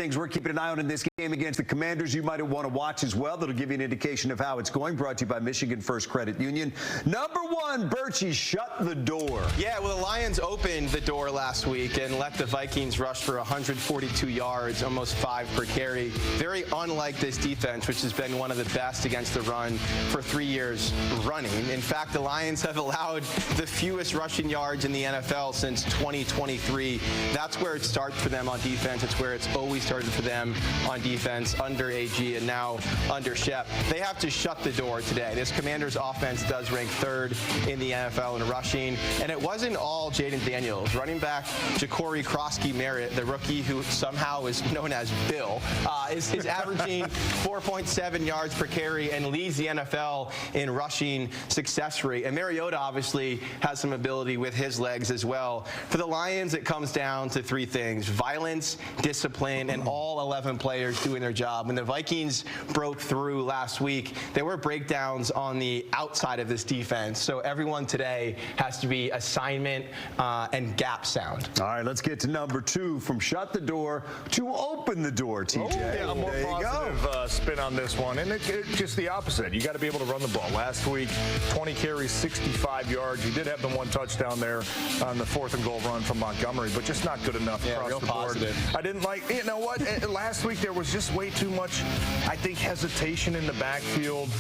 things we're keeping an eye on in this game against the Commanders you might want to watch as well. That'll give you an indication of how it's going. Brought to you by Michigan First Credit Union. Number one, Birchie, shut the door. Yeah, well, the Lions opened the door last week and let the Vikings rush for 142 yards, almost 5 per carry. Very unlike this defense, which has been one of the best against the run for 3 years running. In fact, the Lions have allowed the fewest rushing yards in the NFL since 2023. That's where it starts for them on defense. It's where it's always started for them on defense under AG and now under Shep. They have to shut the door today. This Commanders offense does rank 3rd in the NFL in rushing, and it wasn't all Jaden Daniels. Running back Ja'Cory Krosky-Merritt, the rookie who somehow is known as Bill, is averaging 4.7 yards per carry and leads the NFL in rushing success rate. And Mariota obviously has some ability with his legs as well. For the Lions, it comes down to 3 things: violence, discipline, and all 11 players doing their job. When the Vikings broke through last week, there were breakdowns on the outside of this defense. So everyone today has to be assignment and gap sound. All right, let's get to number 2, from shut the door to open the door, TJ. Yeah, a more positive spin on this one. And it's just the opposite. You got to be able to run the ball. Last week, 20 carries, 65 yards. You did have the 1 touchdown there on the 4th and goal run from Montgomery, but just not good enough across real the board. positive. I didn't like, you know what, last week there was just way too much, I think, hesitation in the backfield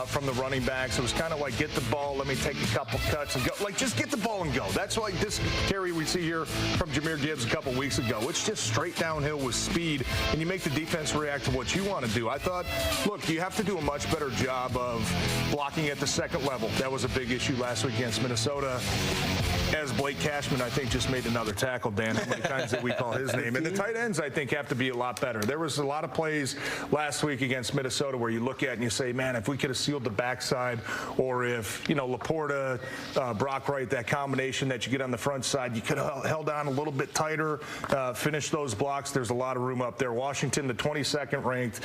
from the running backs. It was kind of like, get the ball, let me take a couple cuts and go. Like, just get the ball and go. That's like this carry we see here from Jahmyr Gibbs a couple weeks ago. It's just straight downhill with speed, and you make the defense react to what you want to do. I thought, look, you have to do a much better job of blocking at the second level. That was a big issue last week against Minnesota, as Blake Cashman, I think, just made another tackle, Dan, how many times did we call his name? And the tight ends, I think, have to be a lot better. There was a lot of plays last week against Minnesota where you look at and you say, man, if we could have sealed the backside, or if, you know, Laporta, Brock Wright, that combination that you get on the front side, you could have held on a little bit tighter, finished those blocks. There's a lot of room up there. Washington, the 22nd ranked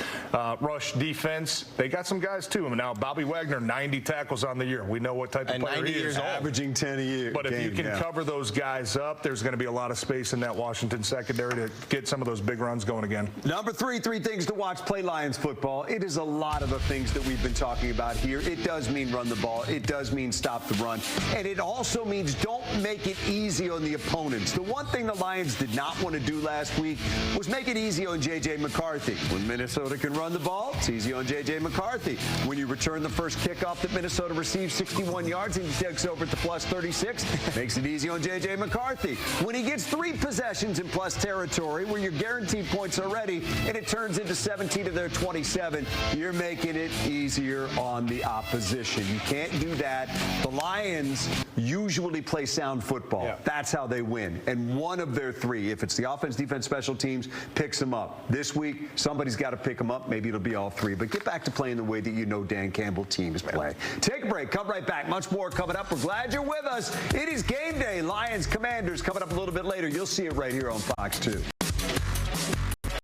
rush defense. They got some guys, too. Now, Bobby Wagner, 90 tackles on the year. We know what type of player he is. Averaging 10 a year. But if you can cover those guys up, there's going to be a lot of space in that Washington secondary to get some of those big runs going again. Number 3 things to watch: play Lions football. It is a lot of the things that we've been talking about here. It does mean run the ball. It does mean stop the run. And it also means don't make it easy on the opponents. The one thing the Lions did not want to do last week was make it easy on J.J. McCarthy. When Minnesota can run the ball, it's easy on J.J. McCarthy. When you return the first kickoff that Minnesota receives 61 yards and he takes over at the plus 36, makes it easy on J.J. McCarthy. When he gets 3 possessions in plus territory where you're guaranteed points already and it turns into 17 to their 27, you're making it easier on the opposition. You can't do that. The Lions usually play sound football. Yeah. That's how they win. And one of their 3, if it's the offense, defense, special teams, picks them up. This week, somebody's got to pick them up. Maybe it'll be all 3. But get back to playing the way that you know Dan Campbell teams play. Take a break. Come right back. Much more coming up. We're glad you're with us. It is game day. Lions Commanders coming up a little bit later. You'll see it right here on Fox 2.